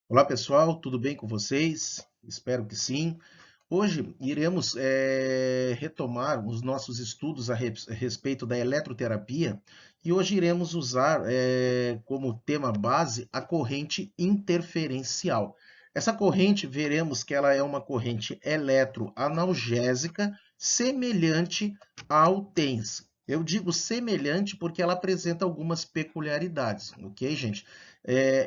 Olá pessoal, tudo bem com vocês? Espero que sim. Hoje iremos retomar os nossos estudos a respeito da eletroterapia e hoje iremos usar como tema base a corrente interferencial. Essa corrente, veremos que ela é uma corrente eletroanalgésica semelhante ao TENS. Eu digo semelhante porque ela apresenta algumas peculiaridades, ok, gente?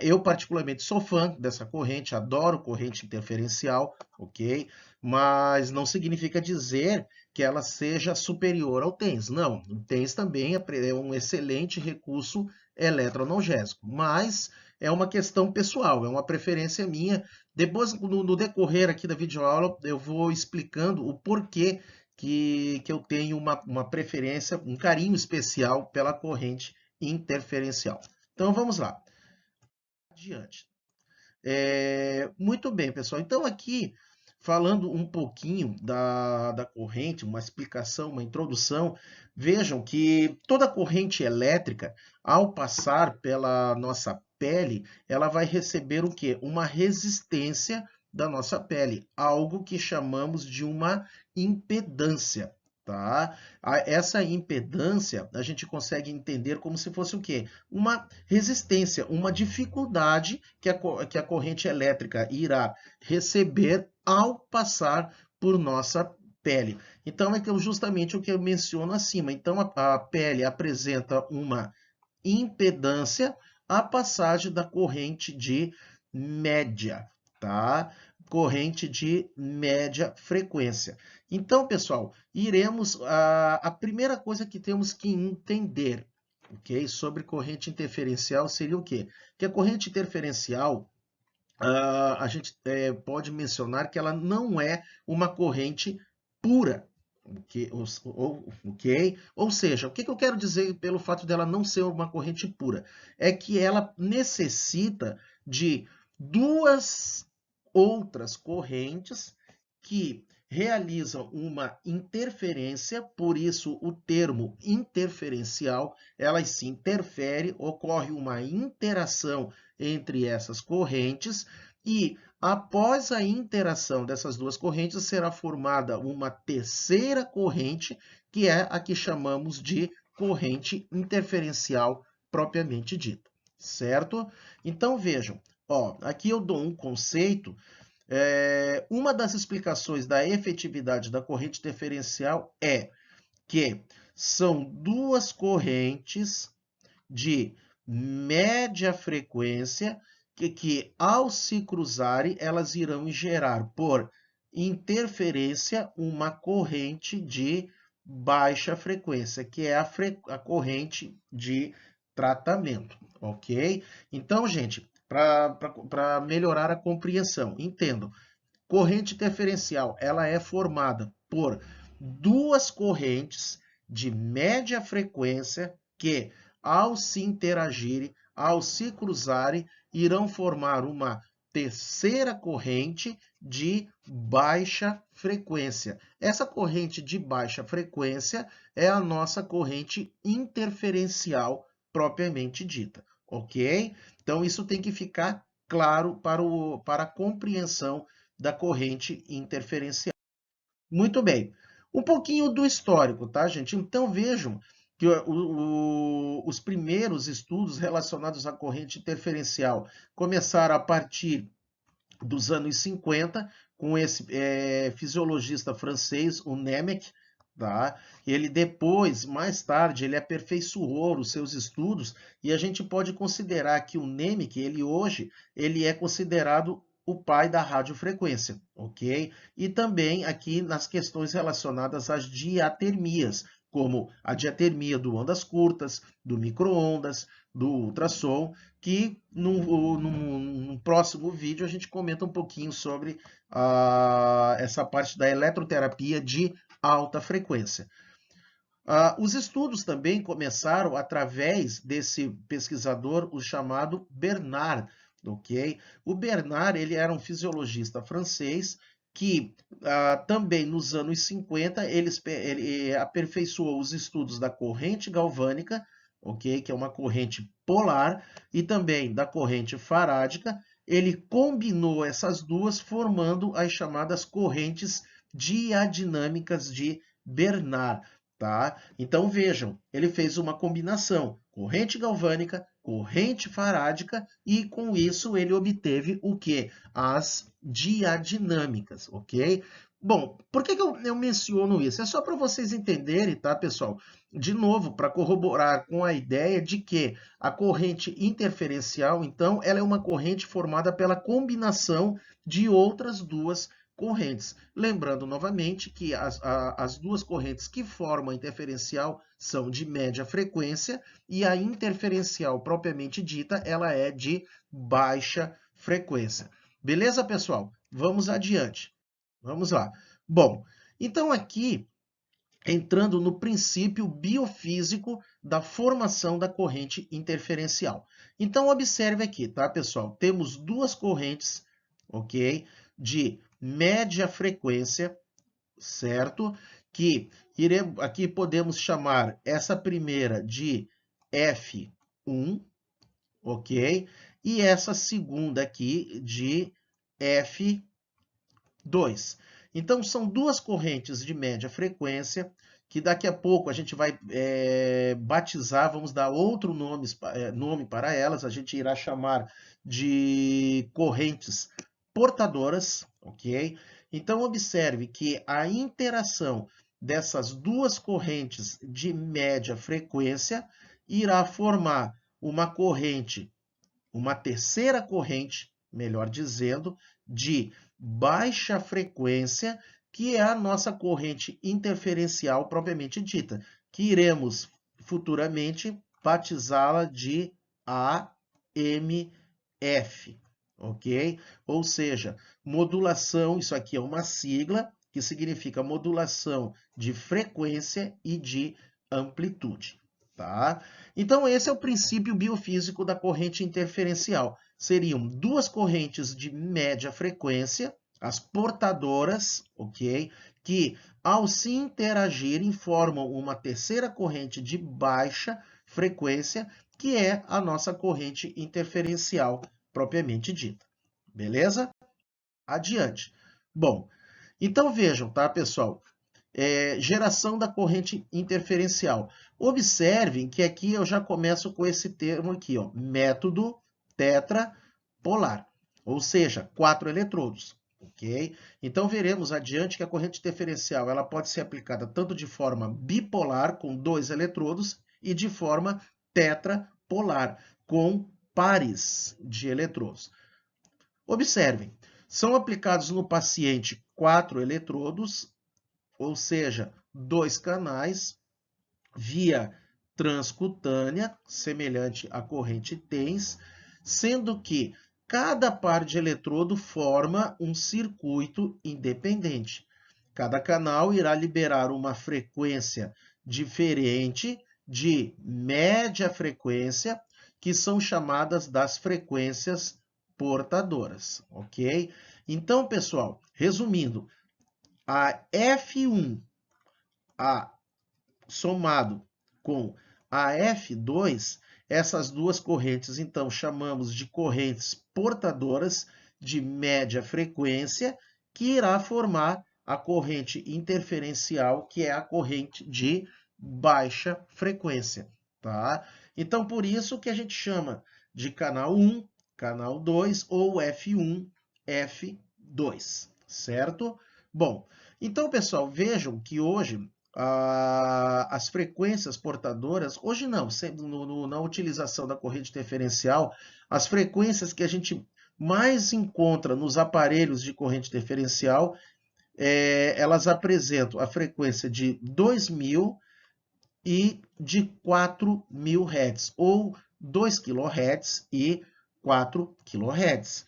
Eu, particularmente, sou fã dessa corrente, adoro corrente interferencial, ok? Mas não significa dizer que ela seja superior ao TENS. Não, o TENS também é um excelente recurso eletroanalgésico, mas é uma questão pessoal, é uma preferência minha. Depois, no decorrer aqui da videoaula, eu vou explicando o porquê que eu tenho uma preferência, um carinho especial pela corrente interferencial. Então, vamos lá adiante. Muito bem, pessoal. Então, aqui, falando um pouquinho da corrente, uma explicação, uma introdução, vejam que toda corrente elétrica, ao passar pela nossa pele, ela vai receber o quê? Uma resistência da nossa pele, algo que chamamos de uma impedância. Tá? Essa impedância a gente consegue entender como se fosse o quê? Uma resistência, uma dificuldade que a corrente elétrica irá receber ao passar por nossa pele. Então, é justamente o que eu menciono acima. Então, a pele apresenta uma impedância à passagem da corrente de média, tá? Corrente de média frequência. Então, pessoal, iremos a primeira coisa que temos que entender, ok? Sobre corrente interferencial seria o quê? Que a corrente interferencial a gente pode mencionar que ela não é uma corrente pura, ok? Ou seja, o que eu quero dizer pelo fato dela não ser uma corrente pura? É que ela necessita de duas outras correntes que realizam uma interferência, por isso o termo interferencial, elas se interferem, ocorre uma interação entre essas correntes e após a interação dessas duas correntes será formada uma terceira corrente, que é a que chamamos de corrente interferencial propriamente dita, certo? Então vejam, ó, aqui eu dou um conceito. Uma das explicações da efetividade da corrente interferencial é que são duas correntes de média frequência ao se cruzarem, elas irão gerar, por interferência, uma corrente de baixa frequência, que é a corrente de tratamento, ok? Então, gente, para melhorar a compreensão, entendam, corrente interferencial, ela é formada por duas correntes de média frequência que, ao se interagirem, ao se cruzarem, irão formar uma terceira corrente de baixa frequência. Essa corrente de baixa frequência é a nossa corrente interferencial propriamente dita, ok? Então, isso tem que ficar claro para a compreensão da corrente interferencial. Muito bem. Um pouquinho do histórico, tá, gente? Então vejam que os primeiros estudos relacionados à corrente interferencial começaram a partir dos anos 50, com esse fisiologista francês, o Nemec, tá? Ele depois, mais tarde, ele aperfeiçoou os seus estudos e a gente pode considerar que o Nemec, ele hoje, ele é considerado o pai da radiofrequência, ok? E também aqui nas questões relacionadas às diatermias, como a diatermia do ondas curtas, do micro-ondas, do ultrassom, que num próximo vídeo a gente comenta um pouquinho sobre essa parte da eletroterapia de alta frequência. Os estudos também começaram através desse pesquisador, o chamado Bernard, ok? O Bernard, ele era um fisiologista francês que também nos anos 50 ele aperfeiçoou os estudos da corrente galvânica, ok? Que é uma corrente polar, e também da corrente farádica. ele combinou essas duas, formando as chamadas correntes diadinâmicas de Bernard, tá? Então vejam, ele fez uma combinação, corrente galvânica, corrente farádica, e com isso ele obteve o quê? As diadinâmicas, ok? Bom, por que eu menciono isso? É só para vocês entenderem, tá, pessoal? De novo, para corroborar com a ideia de que a corrente interferencial, então, ela é uma corrente formada pela combinação de outras duas correntes. Lembrando novamente que as duas correntes que formam a interferencial são de média frequência e a interferencial propriamente dita, ela é de baixa frequência. Beleza, pessoal? Vamos adiante. Vamos lá. Bom, então aqui, entrando no princípio biofísico da formação da corrente interferencial. Então, observe aqui, tá, pessoal? Temos duas correntes, ok? De média frequência, certo? Que aqui podemos chamar essa primeira de F1, ok? E essa segunda aqui de F2. Então, são duas correntes de média frequência, que daqui a pouco a gente vai batizar, vamos dar outro nome para elas, a gente irá chamar de correntes portadoras, ok? Então, observe que a interação dessas duas correntes de média frequência irá formar uma corrente, uma terceira corrente, melhor dizendo, de baixa frequência, que é a nossa corrente interferencial propriamente dita, que iremos futuramente batizá-la de AMF, ok? Ou seja, modulação, isso aqui é uma sigla que significa modulação de frequência e de amplitude, tá? Então, esse é o princípio biofísico da corrente interferencial. Seriam duas correntes de média frequência, as portadoras, ok? Que, ao se interagirem, formam uma terceira corrente de baixa frequência, que é a nossa corrente interferencial propriamente dita. Beleza? Adiante. Bom, então vejam, tá, pessoal? Geração da corrente interferencial. Observem que aqui eu já começo com esse termo aqui, ó, método tetrapolar, ou seja, 4 eletrodos, ok? Então veremos adiante que a corrente interferencial ela pode ser aplicada tanto de forma bipolar, com 2 eletrodos, e de forma tetrapolar, com pares de eletrodos. Observem, são aplicados no paciente 4 eletrodos, ou seja, 2 canais, via transcutânea, semelhante à corrente TENS, sendo que cada par de eletrodo forma um circuito independente. Cada canal irá liberar uma frequência diferente de média frequência, que são chamadas das frequências portadoras, ok? Então, pessoal, resumindo, a F1 somado com a F2, essas duas correntes, então, chamamos de correntes portadoras de média frequência, que irá formar a corrente interferencial, que é a corrente de baixa frequência, tá? Então, por isso que a gente chama de canal 1, canal 2 ou F1, F2, certo? Bom, então, pessoal, vejam que hoje as frequências portadoras, hoje não, na utilização da corrente interferencial, as frequências que a gente mais encontra nos aparelhos de corrente interferencial, elas apresentam a frequência de 2.000 e de 4.000 Hz, ou 2 kHz e 4 kHz.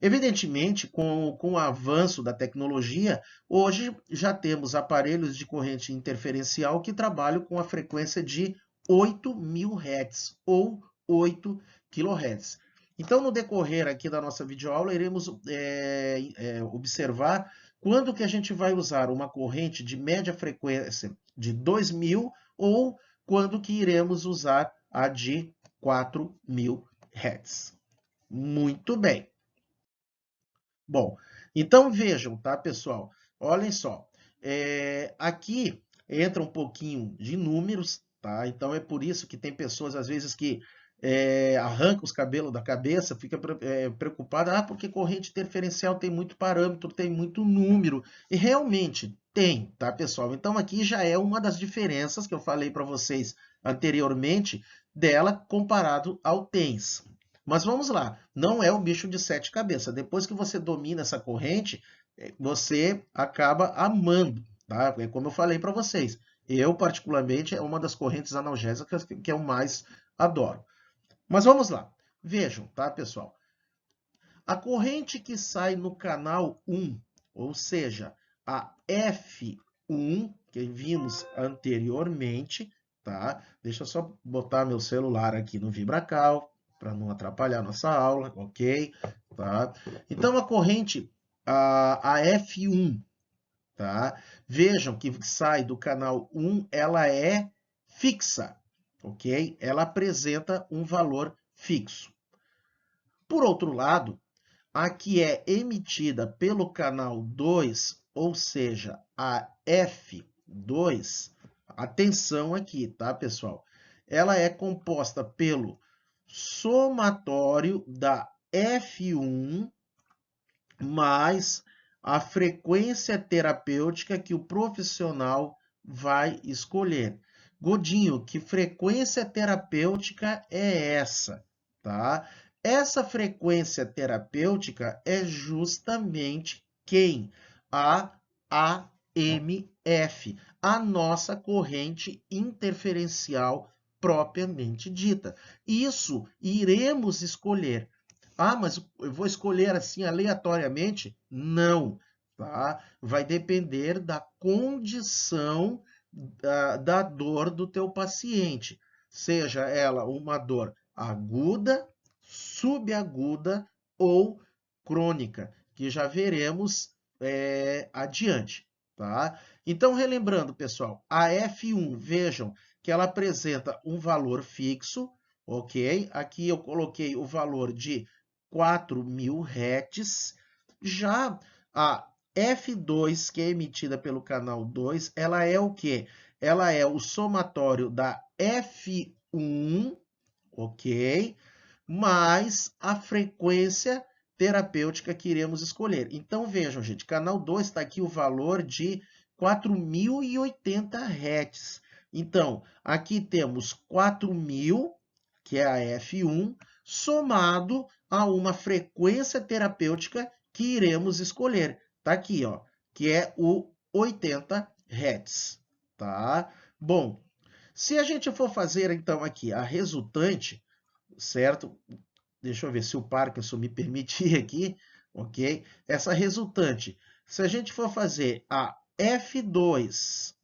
Evidentemente, com o avanço da tecnologia, hoje já temos aparelhos de corrente interferencial que trabalham com a frequência de 8.000 Hz ou 8 kHz. Então, no decorrer aqui da nossa videoaula, iremos observar quando que a gente vai usar uma corrente de média frequência de 2.000 ou quando que iremos usar a de 4.000 Hz. Muito bem. Bom, então vejam, tá, pessoal? Olhem só, aqui entra um pouquinho de números, tá? Então é por isso que tem pessoas, às vezes, que arrancam os cabelos da cabeça, fica preocupada, porque corrente interferencial tem muito parâmetro, tem muito número. E realmente tem, tá, pessoal? Então aqui já é uma das diferenças que eu falei para vocês anteriormente dela comparado ao TENS. Mas vamos lá, não é o bicho de sete cabeças. Depois que você domina essa corrente, você acaba amando, tá? É como eu falei para vocês. Eu, particularmente, é uma das correntes analgésicas que eu mais adoro. Mas vamos lá. Vejam, tá, pessoal? A corrente que sai no canal 1, ou seja, a F1, que vimos anteriormente, tá? Deixa eu só botar meu celular aqui no VibraCal, para não atrapalhar nossa aula, ok? Tá? Então, a corrente, a F1, tá? Vejam que sai do canal 1, ela é fixa, ok? Ela apresenta um valor fixo. Por outro lado, a que é emitida pelo canal 2, ou seja, a F2, atenção aqui, tá, pessoal? Ela é composta pelo somatório da F1 mais a frequência terapêutica que o profissional vai escolher. Godinho, que frequência terapêutica é essa, tá? Essa frequência terapêutica é justamente quem? A AMF, a nossa corrente interferencial propriamente dita. Isso iremos escolher. Mas eu vou escolher assim aleatoriamente? Não, tá? Vai depender da condição da dor do teu paciente, seja ela uma dor aguda, subaguda ou crônica, que já veremos adiante, tá? Então, relembrando, pessoal, a F1, vejam que ela apresenta um valor fixo, ok? Aqui eu coloquei o valor de 4.000 Hz. Já a F2, que é emitida pelo canal 2, ela é o quê? Ela é o somatório da F1, ok? Mais a frequência terapêutica que iremos escolher. Então, vejam, gente, canal 2 está aqui o valor de 4.080 Hz. Então, aqui temos 4.000, que é a F1, somado a uma frequência terapêutica que iremos escolher. Tá aqui, ó, que é o 80 Hz, tá? Bom, se a gente for fazer então aqui a resultante, certo? Deixa eu ver se o Parkinson me permitir aqui, ok? Essa resultante, se a gente for fazer a F2,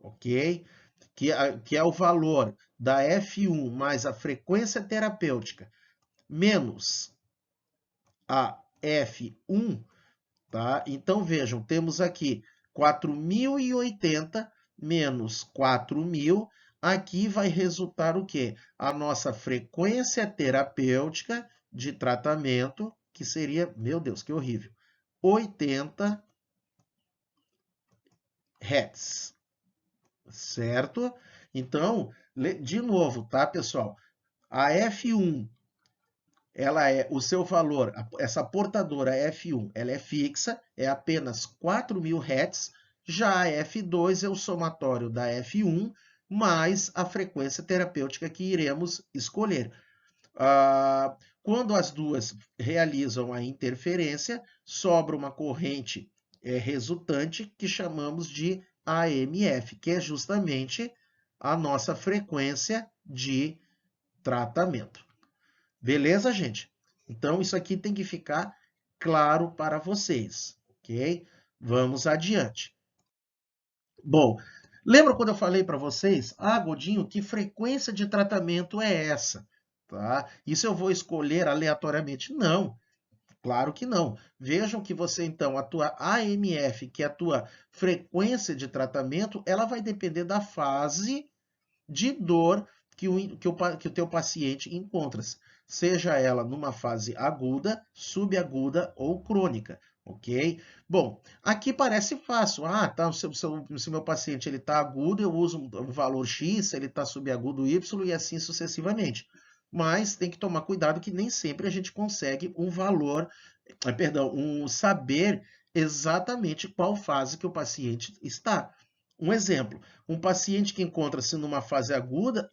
ok? Que é o valor da F1 mais a frequência terapêutica, menos a F1, tá? Então, vejam, temos aqui 4.080 menos 4.000. Aqui vai resultar o quê? A nossa frequência terapêutica de tratamento, que seria, meu Deus, que horrível, 80 Hz, certo? Então, de novo, tá, pessoal? A F1, ela é o seu valor, essa portadora F1, ela é fixa, é apenas 4.000 Hz, já a F2 é o somatório da F1 mais a frequência terapêutica que iremos escolher. Quando as duas realizam a interferência, sobra uma corrente resultante que chamamos de AMF, que é justamente a nossa frequência de tratamento. Beleza, gente? Então, isso aqui tem que ficar claro para vocês, ok? Vamos adiante. Bom, lembra quando eu falei para vocês, Godinho, que frequência de tratamento é essa? Tá? Isso eu vou escolher aleatoriamente? Não, claro que não. Vejam que você, então, a tua AMF, que é a tua frequência de tratamento, ela vai depender da fase de dor que o teu paciente encontra-se. seja ela numa fase aguda, subaguda ou crônica, ok? Bom, aqui parece fácil. Ah, tá, se o meu paciente está agudo, eu uso um valor X, se ele está subagudo Y e assim sucessivamente. Mas tem que tomar cuidado que nem sempre a gente consegue um valor, um saber exatamente qual fase que o paciente está. Um exemplo, um paciente que encontra-se numa fase aguda,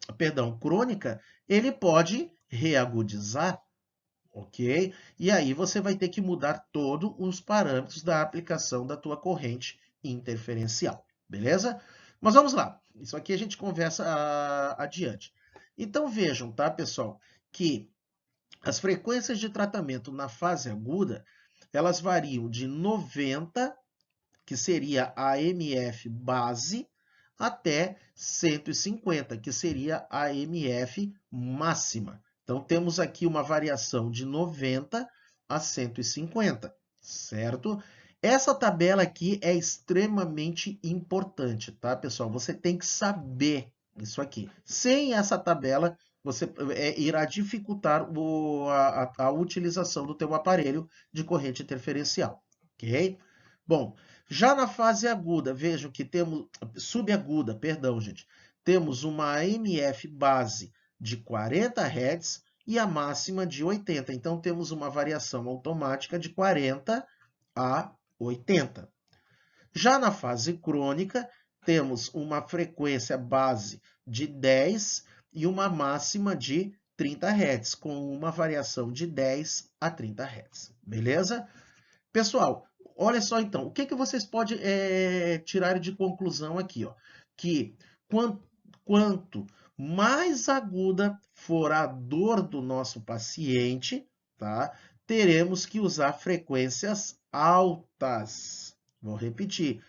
crônica, ele pode reagudizar, ok? E aí você vai ter que mudar todos os parâmetros da aplicação da tua corrente interferencial, beleza? Mas vamos lá, isso aqui a gente conversa adiante. Então vejam, tá, pessoal, que as frequências de tratamento na fase aguda, elas variam de 90, que seria a MF base, até 150, que seria a MF máxima. Então, temos aqui uma variação de 90 a 150, certo? Essa tabela aqui é extremamente importante, tá, pessoal? Você tem que saber isso aqui. Sem essa tabela, você irá dificultar a utilização do teu aparelho de corrente interferencial, ok? Bom, já na fase aguda, vejam que temos, subaguda, perdão, gente, temos uma MF base de 40 Hz e a máxima de 80. Então, temos uma variação automática de 40 a 80. Já na fase crônica, temos uma frequência base de 10 e uma máxima de 30 Hz, com uma variação de 10 a 30 Hz. Beleza? Pessoal, olha só então, o que vocês podem tirar de conclusão aqui? Ó? Que quanto mais aguda for a dor do nosso paciente, tá? Teremos que usar frequências altas. Vou repetir.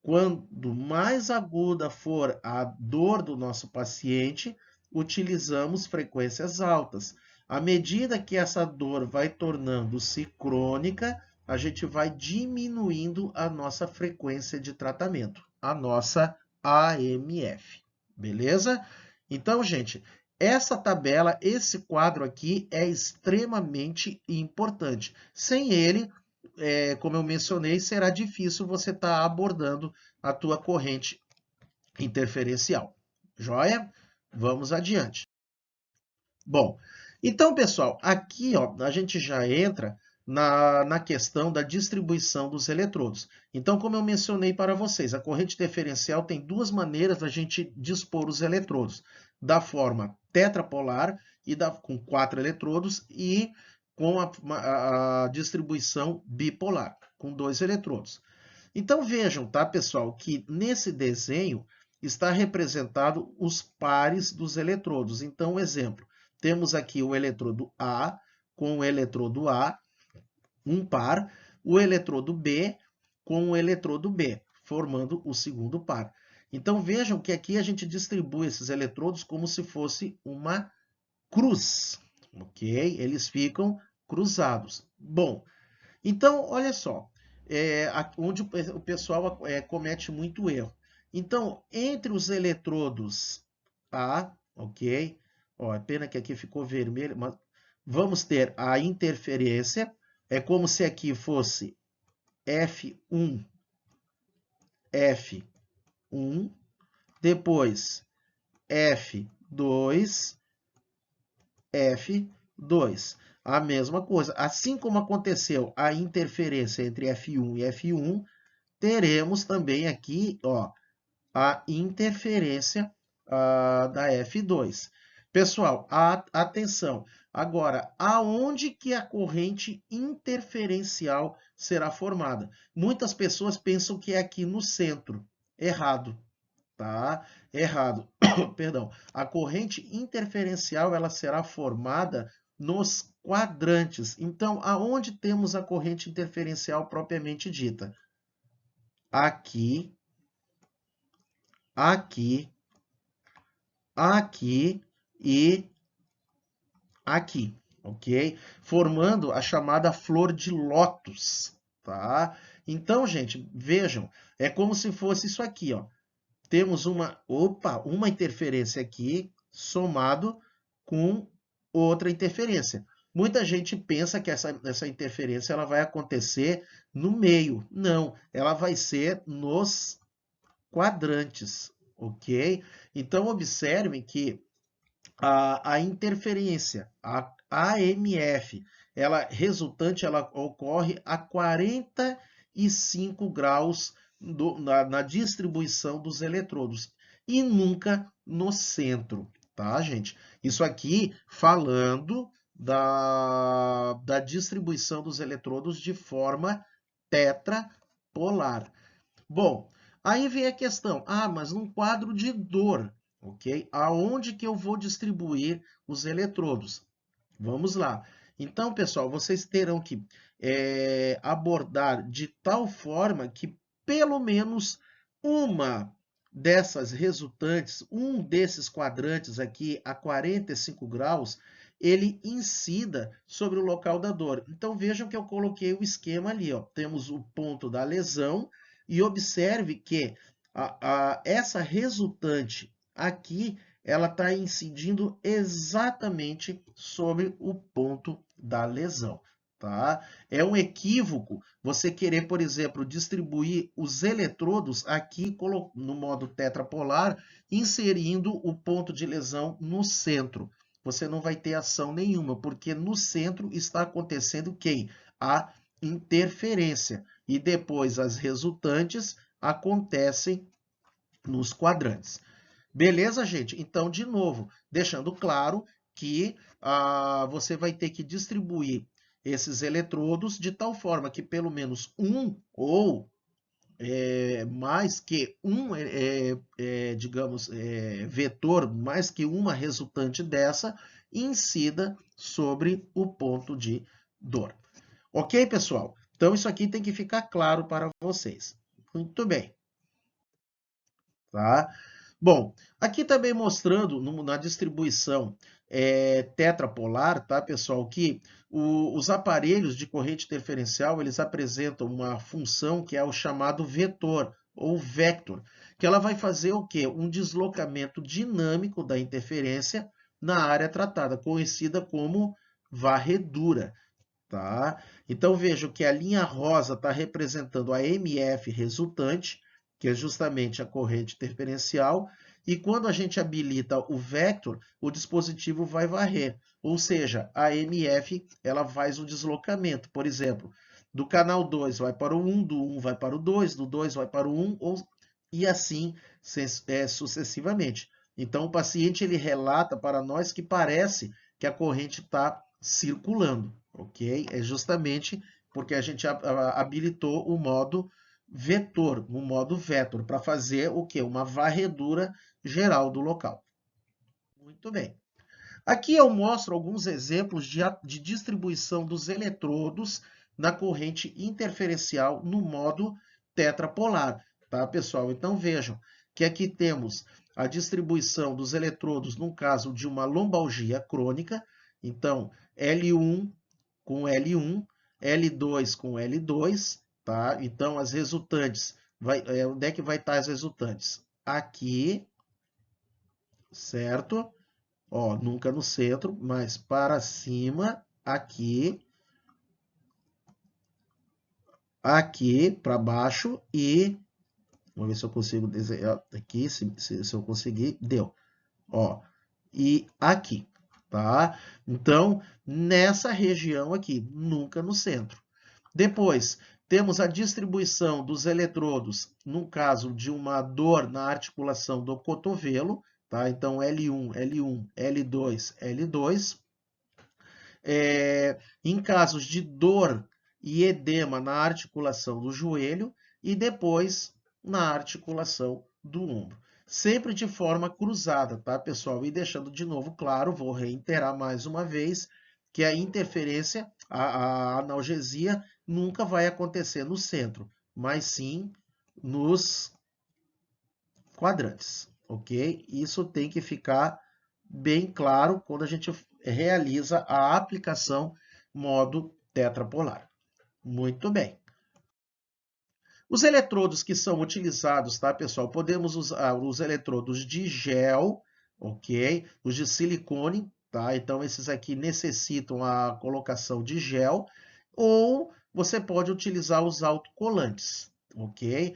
Quanto mais aguda for a dor do nosso paciente, utilizamos frequências altas. À medida que essa dor vai tornando-se crônica, a gente vai diminuindo a nossa frequência de tratamento, a nossa AMF. Beleza? Então, gente, essa tabela, esse quadro aqui é extremamente importante. Sem ele, como eu mencionei, será difícil você estar abordando a tua corrente interferencial. Joia? Vamos adiante. Bom, então, pessoal, aqui ó, a gente já entra na questão da distribuição dos eletrodos. Então, como eu mencionei para vocês, a corrente interferencial tem duas maneiras da gente dispor os eletrodos. Da forma tetrapolar, com 4 eletrodos, e com a distribuição bipolar, com 2 eletrodos. Então, vejam, tá, pessoal, que nesse desenho está representado os pares dos eletrodos. Então, exemplo, temos aqui o eletrodo A com o eletrodo A, um par, o eletrodo B com o eletrodo B, formando o segundo par. Então, vejam que aqui a gente distribui esses eletrodos como se fosse uma cruz, ok? Eles ficam cruzados. Bom, então, olha só, onde o pessoal comete muito erro. Então, entre os eletrodos A, ok? Ó, é pena que aqui ficou vermelho, mas vamos ter a interferência. É como se aqui fosse F1, F1, depois F2, F2. A mesma coisa. Assim como aconteceu a interferência entre F1 e F1, teremos também aqui ó, a interferência da F2. Pessoal, atenção. Agora, aonde que a corrente interferencial será formada? Muitas pessoas pensam que é aqui no centro. Errado, tá? Errado. Perdão. A corrente interferencial ela será formada nos quadrantes. Então, aonde temos a corrente interferencial propriamente dita? Aqui, aqui, aqui e aqui, ok? Formando a chamada flor de lótus, tá? Então, gente, vejam, é como se fosse isso aqui, ó. Temos uma interferência aqui somado com outra interferência. Muita gente pensa que essa interferência ela vai acontecer no meio. Não, ela vai ser nos quadrantes, ok? Então, observem que a interferência, a AMF, ela resultante, ela ocorre a 45 graus na distribuição dos eletrodos e nunca no centro, tá, gente? Isso aqui falando da distribuição dos eletrodos de forma tetrapolar. Bom, aí vem a questão, mas num quadro de dor, ok? Aonde que eu vou distribuir os eletrodos? Vamos lá. Então, pessoal, vocês terão que abordar de tal forma que pelo menos uma dessas resultantes, um desses quadrantes aqui a 45 graus, ele incida sobre o local da dor. Então, vejam que eu coloquei o esquema ali, ó. Temos o ponto da lesão e observe que essa resultante aqui ela está incidindo exatamente sobre o ponto da lesão, tá? É um equívoco você querer, por exemplo, distribuir os eletrodos aqui no modo tetrapolar, inserindo o ponto de lesão no centro. Você não vai ter ação nenhuma, porque no centro está acontecendo quem? A interferência. E depois as resultantes acontecem nos quadrantes. Beleza, gente? Então, de novo, deixando claro que você vai ter que distribuir esses eletrodos de tal forma que pelo menos um ou mais que um, digamos, vetor, mais que uma resultante dessa, incida sobre o ponto de dor. Ok, pessoal? Então, isso aqui tem que ficar claro para vocês. Muito bem. Tá? Bom, aqui também mostrando na distribuição tetrapolar, tá, pessoal, que os aparelhos de corrente interferencial, eles apresentam uma função que é o chamado vetor, ou vector, que ela vai fazer o quê? Um deslocamento dinâmico da interferência na área tratada, conhecida como varredura. Tá? Então, vejo que a linha rosa está representando a MF resultante, que é justamente a corrente interferencial, e quando a gente habilita o vector, o dispositivo vai varrer, ou seja, a MF ela faz um deslocamento, por exemplo, do canal 2 vai para o 1, do 1 vai para o 2, do 2 vai para o 1, e assim sucessivamente. Então, o paciente ele relata para nós que parece que a corrente está circulando, ok? É justamente porque a gente habilitou o modo vetor, o modo vetor, para fazer o quê? Uma varredura geral do local. Muito bem. Aqui eu mostro alguns exemplos de distribuição dos eletrodos na corrente interferencial no modo tetrapolar, tá, pessoal? Então vejam que aqui temos a distribuição dos eletrodos no caso de uma lombalgia crônica, então L1 com L1, L2 com L2, tá? Então as resultantes, onde é que vai estar as resultantes? Aqui, certo? Ó, nunca no centro, mas para cima, aqui, aqui para baixo e vamos ver se eu consigo desenhar aqui, se eu conseguir, deu. Ó, e aqui, tá? Então, nessa região aqui, nunca no centro. Depois, temos a distribuição dos eletrodos, no caso de uma dor na articulação do cotovelo, tá? Então, L1, L1, L2, L2. Em casos de dor e edema na articulação do joelho e depois na articulação do ombro. Sempre de forma cruzada, tá, pessoal? E deixando de novo claro, vou reiterar mais uma vez, que a interferência, a analgesia, nunca vai acontecer no centro, mas sim nos quadrantes, ok? Isso tem que ficar bem claro quando a gente realiza a aplicação modo tetrapolar. Muito bem. Os eletrodos que são utilizados, tá, pessoal? Podemos usar os eletrodos de gel, ok? Os de silicone, tá? Então, esses aqui necessitam a colocação de gel, ou você pode utilizar os autocolantes, ok?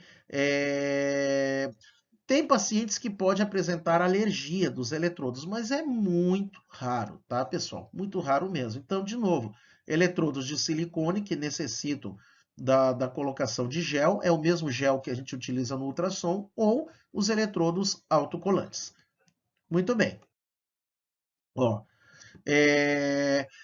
Tem pacientes que podem apresentar alergia dos eletrodos, mas é muito raro, tá, pessoal? Muito raro mesmo. Então, de novo, eletrodos de silicone que necessitam da colocação de gel, é o mesmo gel que a gente utiliza no ultrassom, ou os eletrodos autocolantes. Muito bem. Ó,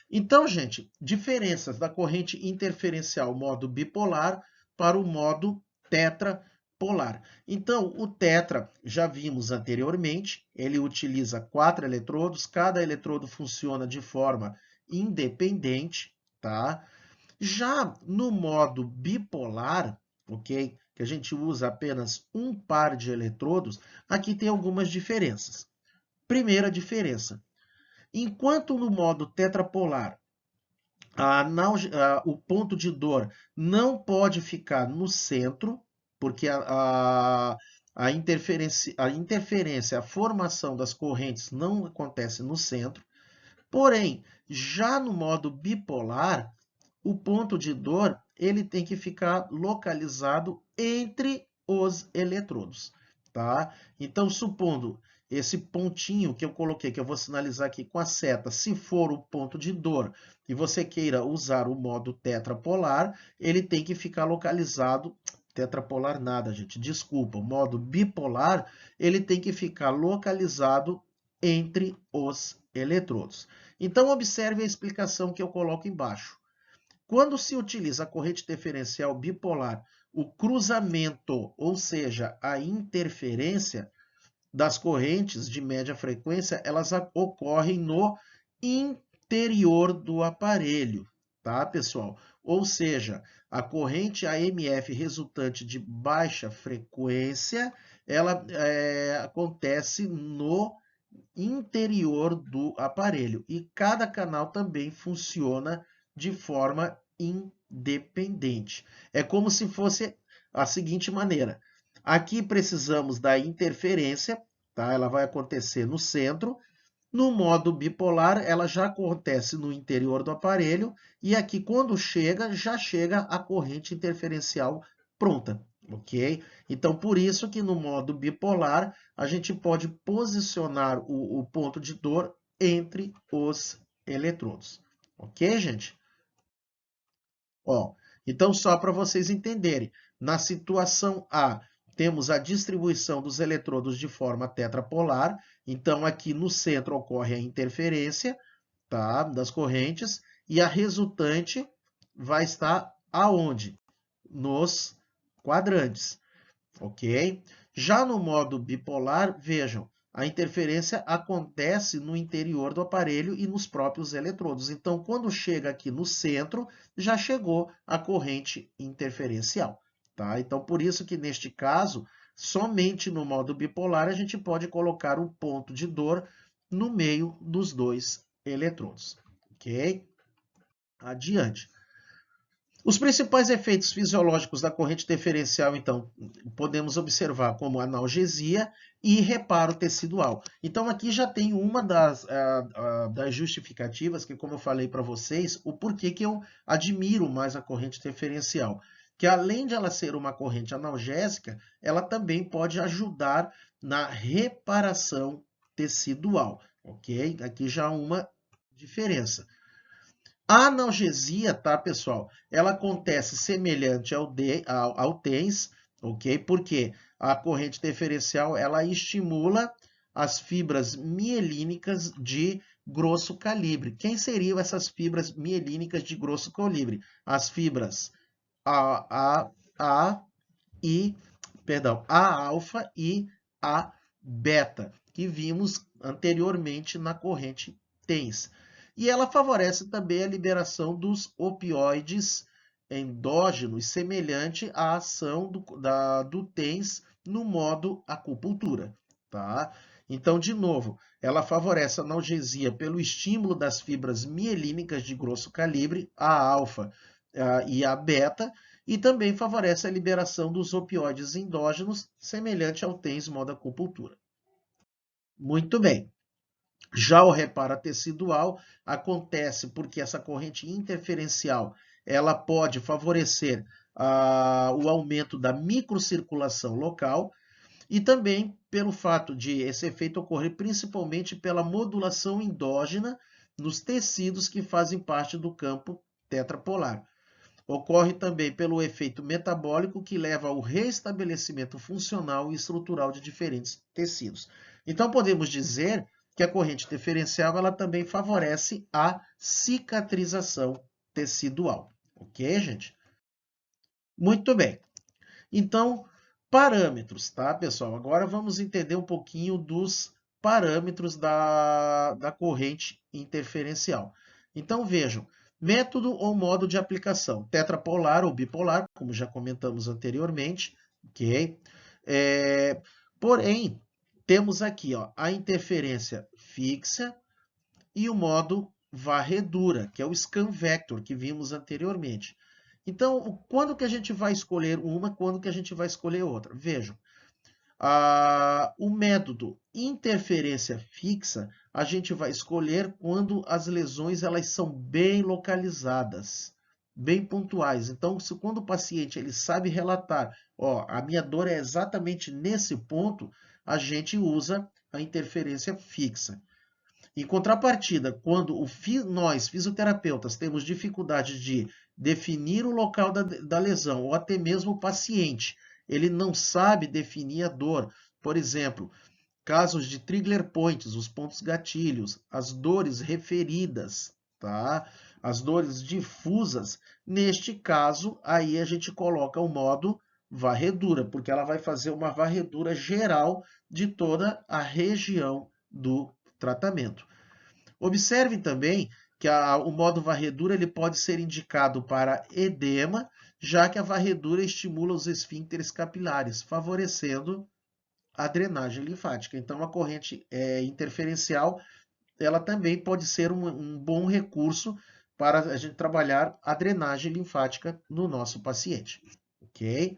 então, gente, diferenças da corrente interferencial modo bipolar para o modo tetrapolar. Então, o tetra, já vimos anteriormente, ele utiliza 4 eletrodos, cada eletrodo funciona de forma independente, tá? Já no modo bipolar, ok? Que a gente usa apenas um par de eletrodos, aqui tem algumas diferenças. Primeira diferença, enquanto no modo tetrapolar, o ponto de dor não pode ficar no centro, porque a interferência, a formação das correntes não acontece no centro. Porém, já no modo bipolar, o ponto de dor ele tem que ficar localizado entre os eletrodos, tá? Então, supondo esse pontinho que eu coloquei, que eu vou sinalizar aqui com a seta, se for o ponto de dor e você queira usar o modo tetrapolar, ele tem que ficar localizado, tetrapolar nada, gente, desculpa, o modo bipolar, ele tem que ficar localizado entre os eletrodos. Então, observe a explicação que eu coloco embaixo. Quando se utiliza a corrente diferencial bipolar, o cruzamento, ou seja, a interferência das correntes de média frequência, elas ocorrem no interior do aparelho, tá, pessoal? Ou seja, a corrente AMF resultante de baixa frequência, ela acontece no interior do aparelho. E cada canal também funciona de forma independente. É como se fosse a seguinte maneira. Aqui precisamos da interferência, tá? Ela vai acontecer no centro. No modo bipolar, ela já acontece no interior do aparelho e aqui quando chega, já chega a corrente interferencial pronta, ok? Então, por isso que no modo bipolar, a gente pode posicionar o ponto de dor entre os eletrodos, ok, gente? Ó, então, só para vocês entenderem, na situação A, temos a distribuição dos eletrodos de forma tetrapolar. Então, aqui no centro ocorre a interferência, tá, das correntes, e a resultante vai estar aonde? Nos quadrantes, ok? Já no modo bipolar, vejam, a interferência acontece no interior do aparelho e nos próprios eletrodos. Então, quando chega aqui no centro, já chegou a corrente interferencial, tá? Então, por isso que neste caso, somente no modo bipolar, a gente pode colocar o ponto de dor no meio dos dois eletrodos, ok? Adiante. Os principais efeitos fisiológicos da corrente diferencial, então, podemos observar como analgesia e reparo tecidual. Então, aqui já tem uma das justificativas que, como eu falei para vocês, o porquê que eu admiro mais a corrente diferencial. Que além de ela ser uma corrente analgésica, ela também pode ajudar na reparação tecidual, ok? Aqui já uma diferença. A analgesia, tá, pessoal? Ela acontece semelhante ao TENS, ok? Porque a corrente diferencial, ela estimula as fibras mielínicas de grosso calibre. Quem seriam essas fibras mielínicas de grosso calibre? As fibras A e, perdão, A alfa e A beta, que vimos anteriormente na corrente TENS. E ela favorece também a liberação dos opioides endógenos, semelhante à ação do TENS no modo acupuntura, tá? Então, de novo, ela favorece a analgesia pelo estímulo das fibras mielínicas de grosso calibre, a alfa e a beta, e também favorece a liberação dos opioides endógenos, semelhante ao TENS modo acupuntura. Muito bem. Já o reparo tecidual acontece porque essa corrente interferencial ela pode favorecer o aumento da microcirculação local e também pelo fato de esse efeito ocorrer principalmente pela modulação endógena nos tecidos que fazem parte do campo tetrapolar. Ocorre também pelo efeito metabólico que leva ao restabelecimento funcional e estrutural de diferentes tecidos. Então podemos dizer que a corrente interferencial ela também favorece a cicatrização tecidual. Ok, gente? Muito bem. Então, parâmetros, tá, pessoal? Agora vamos entender um pouquinho dos parâmetros da corrente interferencial. Então, vejam, método ou modo de aplicação, tetrapolar ou bipolar, como já comentamos anteriormente, ok? Porém, temos aqui ó, a interferência fixa e o modo varredura, que é o scan vector que vimos anteriormente. Então, quando que a gente vai escolher uma, quando que a gente vai escolher outra? Vejam, o método interferência fixa, a gente vai escolher quando as lesões elas são bem localizadas, bem pontuais. Então, quando o paciente ele sabe relatar, ó, a minha dor é exatamente nesse ponto, a gente usa a interferência fixa. Em contrapartida, quando nós, fisioterapeutas, temos dificuldade de definir o local da lesão, ou até mesmo o paciente, ele não sabe definir a dor. Por exemplo, casos de trigger points, os pontos gatilhos, as dores referidas, tá? As dores difusas. Neste caso, aí a gente coloca o modo varredura, porque ela vai fazer uma varredura geral de toda a região do tratamento. Observe também que o modo varredura ele pode ser indicado para edema, já que a varredura estimula os esfíncteres capilares, favorecendo a drenagem linfática. Então, a corrente interferencial ela também pode ser um bom recurso para a gente trabalhar a drenagem linfática no nosso paciente. Ok?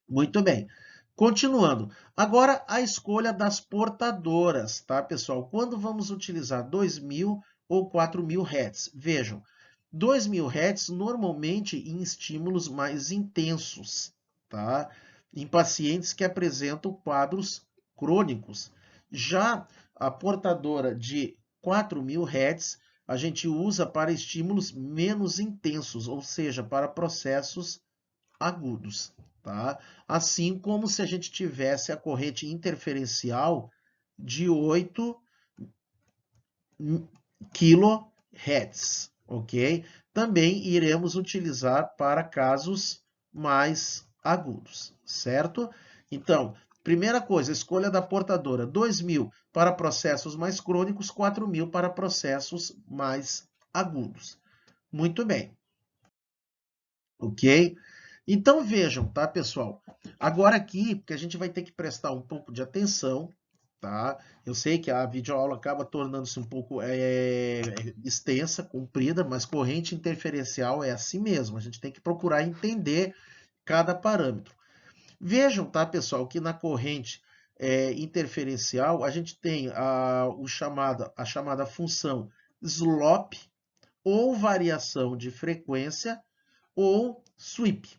Muito bem. Continuando. Agora, a escolha das portadoras, tá, pessoal? Quando vamos utilizar 2.000 ou 4.000 Hz? Vejam, 2.000 Hz normalmente em estímulos mais intensos, tá? Em pacientes que apresentam quadros crônicos. Já a portadora de 4.000 Hz, a gente usa para estímulos menos intensos, ou seja, para processos agudos, tá? Assim como se a gente tivesse a corrente interferencial de 8 kHz, ok? Também iremos utilizar para casos mais agudos, certo? Então, primeira coisa, escolha da portadora, 2.000 para processos mais crônicos, 4.000 para processos mais agudos. Muito bem, ok? Então vejam, tá, pessoal? Agora aqui, porque a gente vai ter que prestar um pouco de atenção, tá? Eu sei que a videoaula acaba tornando-se um pouco extensa, comprida, mas corrente interferencial é assim mesmo. A gente tem que procurar entender cada parâmetro. Vejam, tá, pessoal, que na corrente interferencial a gente tem a chamada função slope ou variação de frequência ou sweep,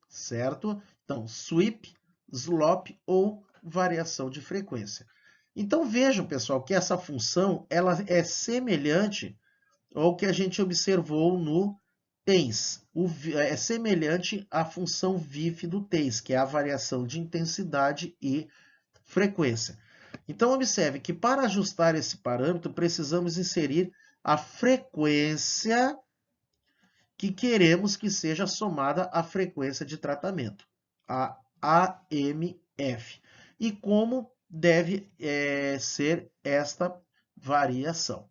certo? Então, sweep, slope ou variação de frequência. Então, vejam, pessoal, que essa função ela é semelhante ao que a gente observou no TENS. É semelhante à função VIF do TENS, que é a variação de intensidade e frequência. Então, observe que para ajustar esse parâmetro, precisamos inserir a frequência que queremos que seja somada à frequência de tratamento, a AMF. E como deve ser esta variação,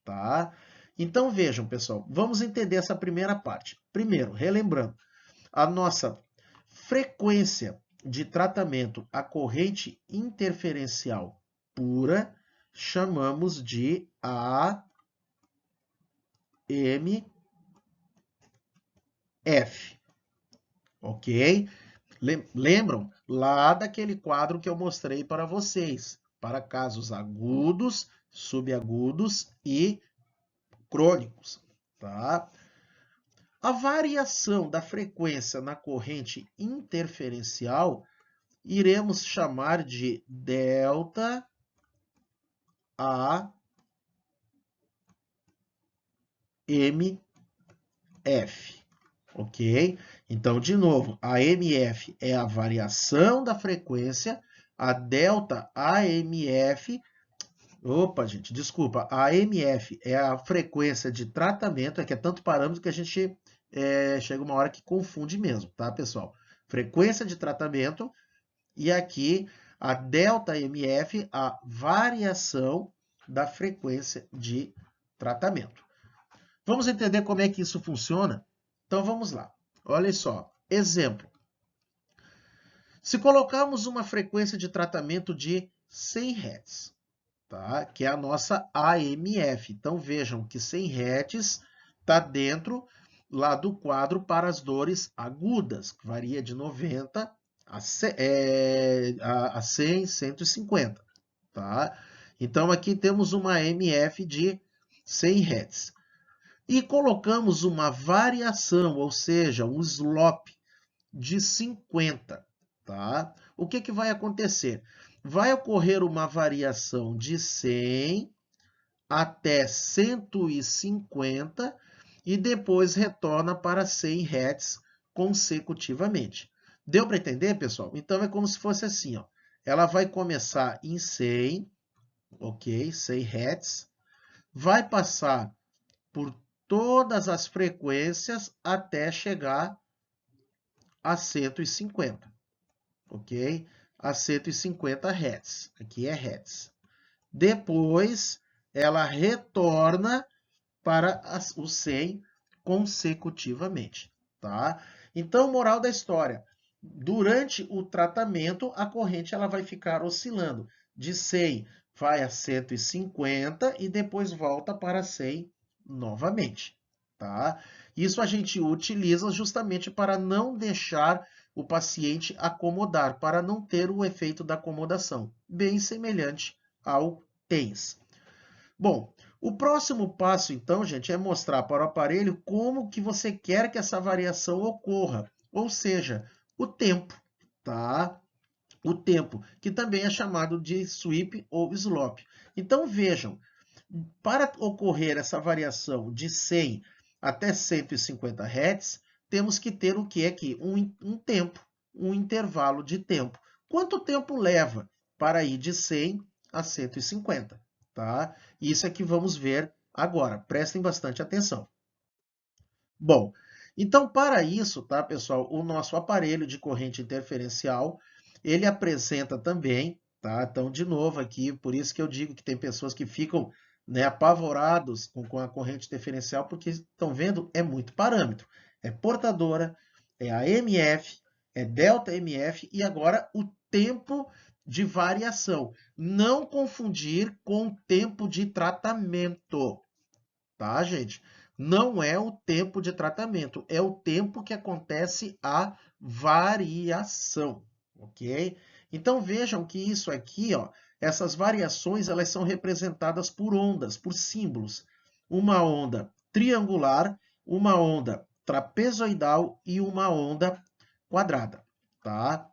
tá? Então vejam, pessoal, vamos entender essa primeira parte. Primeiro, relembrando, a nossa frequência de tratamento à corrente interferencial pura chamamos de AMF. Ok? Lembram lá daquele quadro que eu mostrei para vocês, para casos agudos, subagudos e crônicos, tá? A variação da frequência na corrente interferencial iremos chamar de delta AMF, ok? Então, de novo, a MF é a variação da frequência, a delta AMF, opa, gente, desculpa, a AMF é a frequência de tratamento, é que é tanto parâmetro que a gente chega uma hora que confunde mesmo, tá, pessoal? Frequência de tratamento, e aqui a delta MF, a variação da frequência de tratamento. Vamos entender como é que isso funciona? Então vamos lá. Olha só, exemplo. Se colocarmos uma frequência de tratamento de 100 Hz, tá? Que é a nossa AMF. Então vejam que 100 Hz está dentro lá do quadro para as dores agudas, que varia de 90 a 100, 150, tá? Então aqui temos uma AMF de 100 Hz. E colocamos uma variação, ou seja, um slope de 50, tá? O que que vai acontecer? Vai ocorrer uma variação de 100 até 150 e depois retorna para 100 Hz consecutivamente. Deu para entender, pessoal? Então é como se fosse assim, ó. Ela vai começar em 100, ok? 100 Hz, vai passar por todas as frequências até chegar a 150, ok? A 150 Hz. Aqui é Hz. Depois, ela retorna para o 100 consecutivamente, tá? Então, moral da história. Durante o tratamento, a corrente ela vai ficar oscilando. De 100 vai a 150 e depois volta para 100 novamente, tá? Isso a gente utiliza justamente para não deixar o paciente acomodar, para não ter o efeito da acomodação, bem semelhante ao TENS. Bom, o próximo passo, então, gente, é mostrar para o aparelho como que você quer que essa variação ocorra, ou seja, o tempo, tá? O tempo, que também é chamado de sweep ou slope. Então, vejam, para ocorrer essa variação de 100 até 150 Hz, temos que ter o que aqui? Um tempo, um intervalo de tempo. Quanto tempo leva para ir de 100 a 150? Tá? Isso é que vamos ver agora. Prestem bastante atenção. Bom, então para isso, tá, pessoal, o nosso aparelho de corrente interferencial, ele apresenta também, tá? Então, de novo aqui, por isso que eu digo que tem pessoas que ficam, né, apavorados com a corrente interferencial, porque estão vendo, é muito parâmetro. É portadora, é a MF, é delta MF e agora o tempo de variação. Não confundir com o tempo de tratamento, tá, gente? Não é o tempo de tratamento, é o tempo que acontece a variação, ok? Então vejam que isso aqui, ó, essas variações, elas são representadas por ondas, por símbolos. Uma onda triangular, uma onda trapezoidal e uma onda quadrada, tá?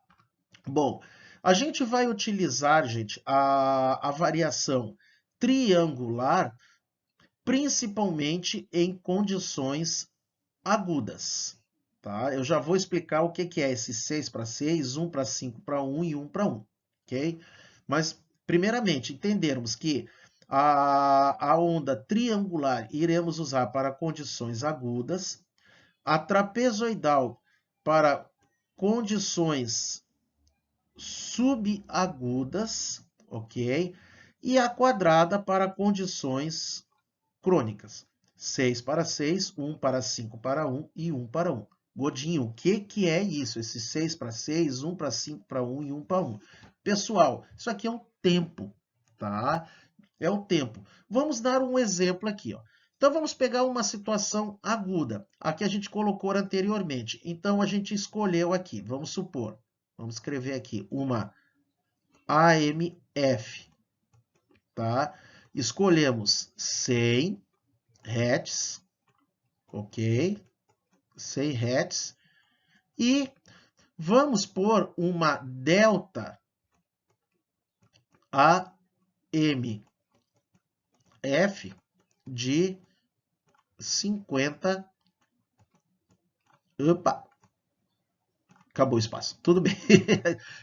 Bom, a gente vai utilizar, gente, a variação triangular principalmente em condições agudas, tá? Eu já vou explicar o que é esse 6 para 6, 1 para 5 para 1 e 1 para 1, ok? Mas, primeiramente, entendermos que a onda triangular iremos usar para condições agudas, a trapezoidal para condições subagudas, ok? E a quadrada para condições crônicas. 6 para 6, 1 para 5 para 1 e 1 para 1. Godinho, o que é isso? Esse 6 para 6, 1 para 5 para 1 e 1 para 1. Pessoal, isso aqui é um tempo, tá? É o tempo. Vamos dar um exemplo aqui, ó. Então, vamos pegar uma situação aguda. Aqui a gente colocou anteriormente. Então, a gente escolheu aqui, vamos supor, vamos escrever aqui uma AMF, tá? Escolhemos 100 Hz, ok? 100 Hz. E vamos pôr uma delta AMF de 50. Opa! Acabou o espaço. Tudo bem.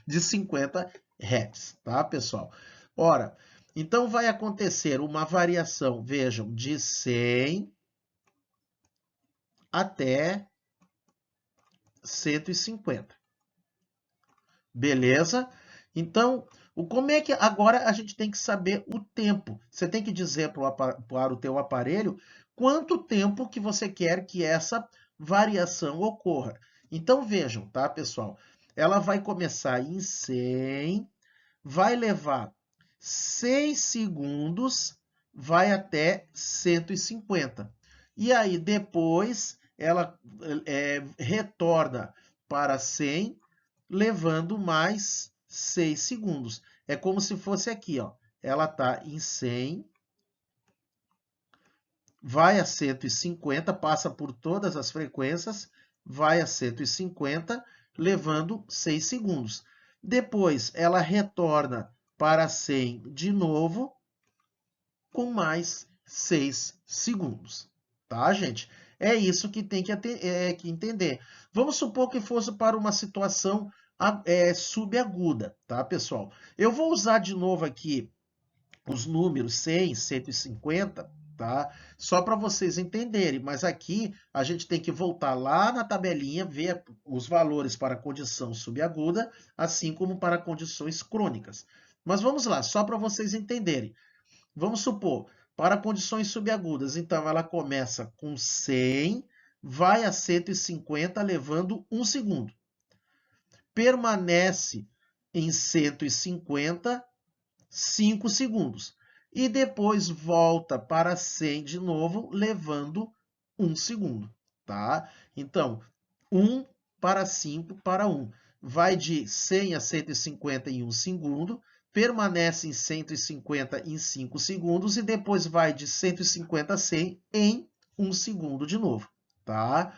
De 50 Hz, tá, pessoal? Ora, então vai acontecer uma variação, vejam, de 100 até 150. Beleza? Então, como é que agora a gente tem que saber o tempo? Você tem que dizer para o teu aparelho quanto tempo que você quer que essa variação ocorra. Então, vejam, tá, pessoal? Ela vai começar em 100, vai levar 6 segundos, vai até 150. E aí, depois, ela retorna para 100, levando mais 6 segundos. É como se fosse aqui, ó. Ela está em 100, vai a 150, passa por todas as frequências, vai a 150, levando 6 segundos. Depois, ela retorna para 100 de novo, com mais 6 segundos. Tá, gente? É isso que tem que entender. Vamos supor que fosse para uma situação subaguda, tá, pessoal? Eu vou usar de novo aqui os números 100, 150, tá? Só para vocês entenderem, mas aqui a gente tem que voltar lá na tabelinha, ver os valores para condição subaguda, assim como para condições crônicas. Mas vamos lá, só para vocês entenderem. Vamos supor, para condições subagudas, então ela começa com 100, vai a 150, levando 1 segundo. Permanece em 150, 5 segundos. E depois volta para 100 de novo, levando 1 segundo, tá? Então, 1 para 5 para 1. Vai de 100 a 150 em 1 segundo, permanece em 150 em 5 segundos e depois vai de 150 a 100 em 1 segundo de novo, tá?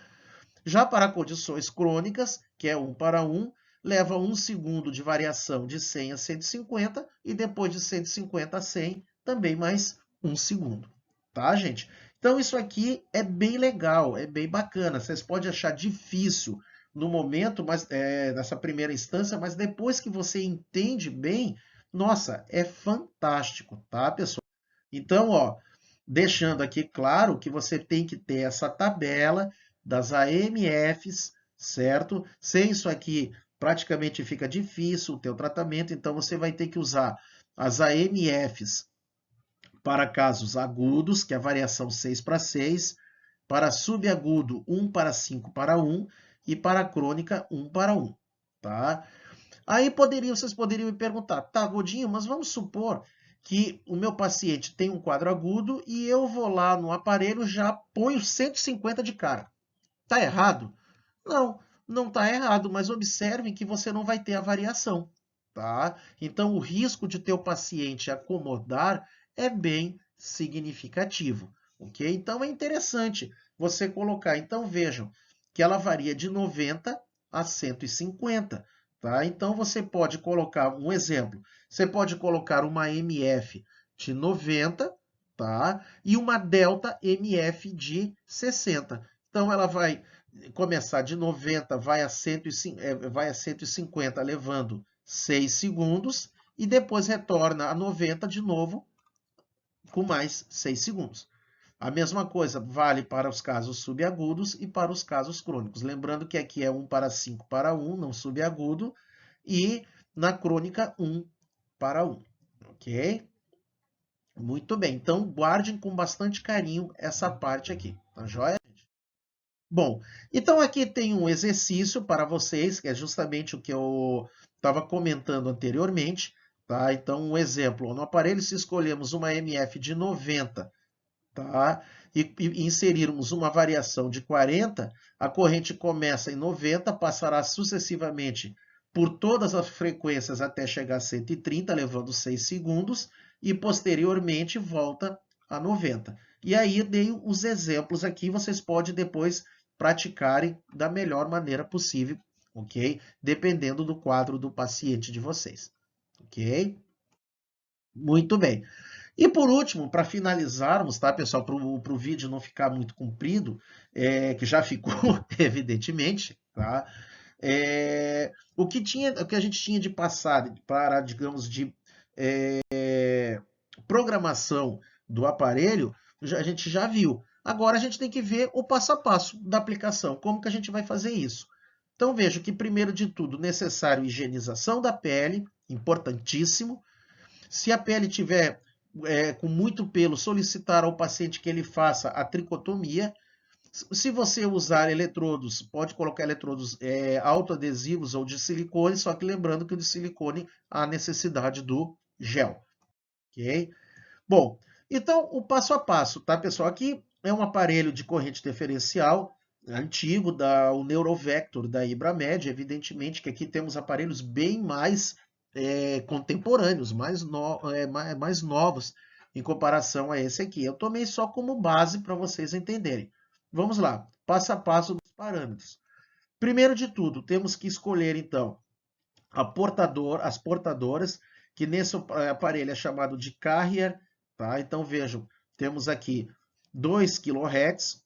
Já para condições crônicas, que é 1 para 1, leva 1 segundo de variação de 100 a 150 e depois de 150 a 100, também mais 1 segundo. Tá, gente? Então, isso aqui é bem legal, é bem bacana. Vocês podem achar difícil no momento, mas nessa primeira instância, mas depois que você entende bem, nossa, é fantástico, tá, pessoal? Então, ó, deixando aqui claro que você tem que ter essa tabela das AMFs, certo? Sem isso aqui, praticamente fica difícil o teu tratamento, então você vai ter que usar as AMFs para casos agudos, que é a variação 6 para 6, para subagudo 1 para 5 para 1 e para crônica 1 para 1, tá? Aí vocês poderiam me perguntar, tá, Godinho, mas vamos supor que o meu paciente tem um quadro agudo e eu vou lá no aparelho e já ponho 150 de cara. Tá errado? Não, não tá errado, mas observem que você não vai ter a variação, tá? Então, o risco de teu paciente acomodar é bem significativo, ok? Então, é interessante você colocar. Então, vejam que ela varia de 90 a 150, tá? Então, você pode colocar um exemplo. Você pode colocar uma MF de 90, tá? E uma delta MF de 60. Então, ela vai começar de 90, vai a 150, levando 6 segundos, e depois retorna a 90 de novo, com mais 6 segundos. A mesma coisa vale para os casos subagudos e para os casos crônicos. Lembrando que aqui é 1 para 5 para 1, não subagudo, e na crônica 1 para 1, ok? Muito bem, então guardem com bastante carinho essa parte aqui, tá joia? Bom, então aqui tem um exercício para vocês, que é justamente o que eu estava comentando anteriormente, tá? Então, um exemplo, no aparelho, se escolhemos uma MF de 90, tá? E inserirmos uma variação de 40, a corrente começa em 90, passará sucessivamente por todas as frequências até chegar a 130, levando 6 segundos, e posteriormente volta a 90. E aí dei os exemplos aqui, vocês podem depois praticarem da melhor maneira possível, ok? Dependendo do quadro do paciente de vocês, ok? Muito bem. E por último, para finalizarmos, tá, pessoal, para o vídeo não ficar muito comprido, que já ficou, evidentemente, tá? O que a gente tinha de passar para, digamos, de programação do aparelho, a gente já viu. Agora a gente tem que ver o passo a passo da aplicação, como que a gente vai fazer isso. Então veja que, primeiro de tudo, necessário higienização da pele, importantíssimo. Se a pele tiver com muito pelo, solicitar ao paciente que ele faça a tricotomia. Se você usar eletrodos, pode colocar eletrodos autoadesivos ou de silicone, só que lembrando que o de silicone há necessidade do gel. Ok? Bom, então o passo a passo, tá, pessoal? Aqui é um aparelho de corrente diferencial antigo, o Neurovector da Ibramed. Evidentemente que aqui temos aparelhos bem mais contemporâneos, mais novos em comparação a esse aqui. Eu tomei só como base para vocês entenderem. Vamos lá, passo a passo dos parâmetros. Primeiro de tudo, temos que escolher, então, as portadoras, que nesse aparelho é chamado de carrier, tá? Então, vejam, temos aqui 2 kHz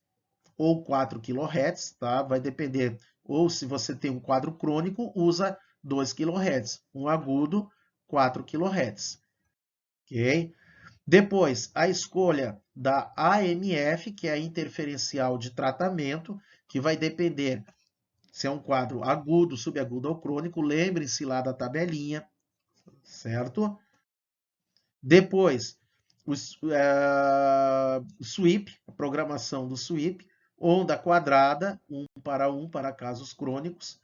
ou 4 kHz, tá? Vai depender, ou se você tem um quadro crônico, usa 2 kHz, um agudo, 4 kHz, ok? Depois, a escolha da AMF, que é a interferencial de tratamento, que vai depender se é um quadro agudo, subagudo ou crônico. Lembrem-se lá da tabelinha, certo? Depois, o sweep, a programação do sweep, onda quadrada, 1 para casos crônicos,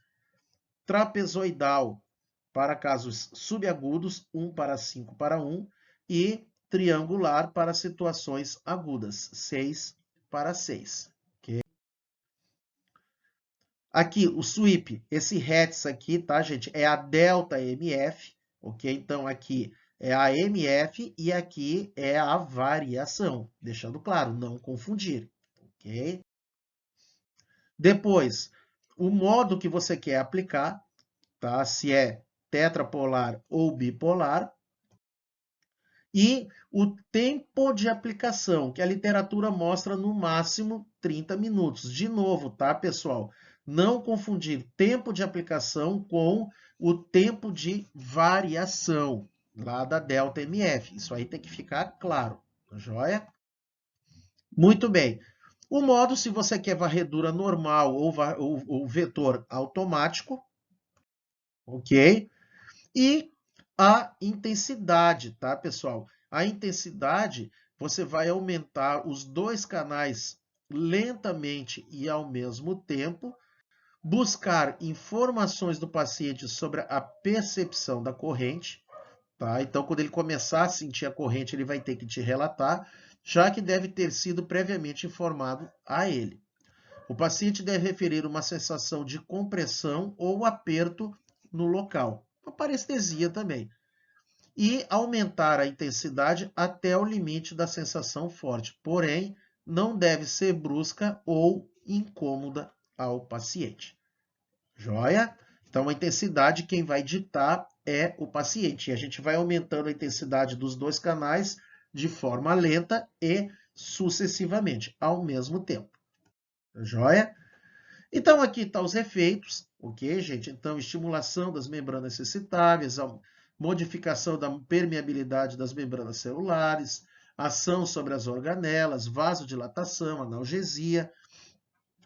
trapezoidal para casos subagudos, 1 para 5 para 1, e triangular para situações agudas, 6 para 6. Okay? Aqui, o sweep, esse Hertz aqui, tá, gente? É a delta MF, ok? Então, aqui é a MF e aqui é a variação. Deixando claro, não confundir, ok? Depois, o modo que você quer aplicar, tá? Se é tetrapolar ou bipolar. E o tempo de aplicação, que a literatura mostra no máximo 30 minutos. De novo, tá, pessoal? Não confundir tempo de aplicação com o tempo de variação, lá da delta MF. Isso aí tem que ficar claro, tá joia? Muito bem. O modo, se você quer varredura normal ou vetor automático, ok? E a intensidade, tá, pessoal? A intensidade, você vai aumentar os dois canais lentamente e ao mesmo tempo, buscar informações do paciente sobre a percepção da corrente, tá? Então, quando ele começar a sentir a corrente, ele vai ter que te relatar, já que deve ter sido previamente informado a ele. O paciente deve referir uma sensação de compressão ou aperto no local. A parestesia também. E aumentar a intensidade até o limite da sensação forte. Porém, não deve ser brusca ou incômoda ao paciente. Joia? Então, a intensidade, quem vai ditar é o paciente. E a gente vai aumentando a intensidade dos dois canais de forma lenta e sucessivamente, ao mesmo tempo. Joia? Então, aqui estão os efeitos, ok, gente? Então, estimulação das membranas sensitáveis, modificação da permeabilidade das membranas celulares, ação sobre as organelas, vasodilatação, analgesia.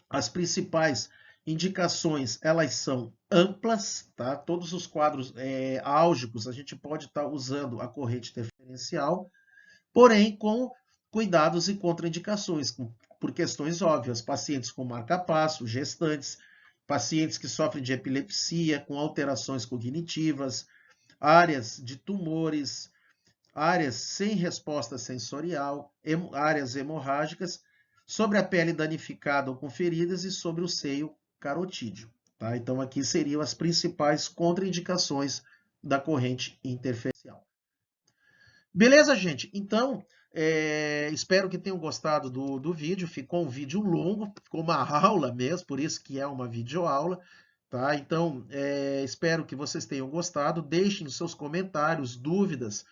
As principais indicações, elas são amplas, tá? Todos os quadros álgicos, a gente pode estar usando a corrente interferencial, porém com cuidados e contraindicações, por questões óbvias, pacientes com marca-passo, gestantes, pacientes que sofrem de epilepsia, com alterações cognitivas, áreas de tumores, áreas sem resposta sensorial, áreas hemorrágicas, sobre a pele danificada ou com feridas e sobre o seio carotídeo. Tá? Então, aqui seriam as principais contraindicações da corrente interferencial. Beleza, gente? Então, espero que tenham gostado do vídeo. Ficou um vídeo longo, ficou uma aula mesmo, por isso que é uma videoaula, tá? Então, espero que vocês tenham gostado. Deixem os seus comentários, dúvidas,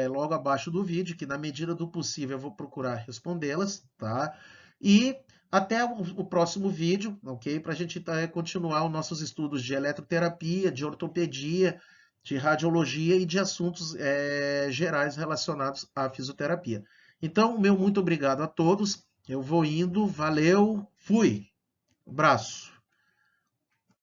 logo abaixo do vídeo, que na medida do possível eu vou procurar respondê-las, tá? E até o próximo vídeo, ok? Para a gente continuar os nossos estudos de eletroterapia, de ortopedia, de radiologia e de assuntos gerais relacionados à fisioterapia. Então, meu muito obrigado a todos. Eu vou indo, valeu, fui. Abraço.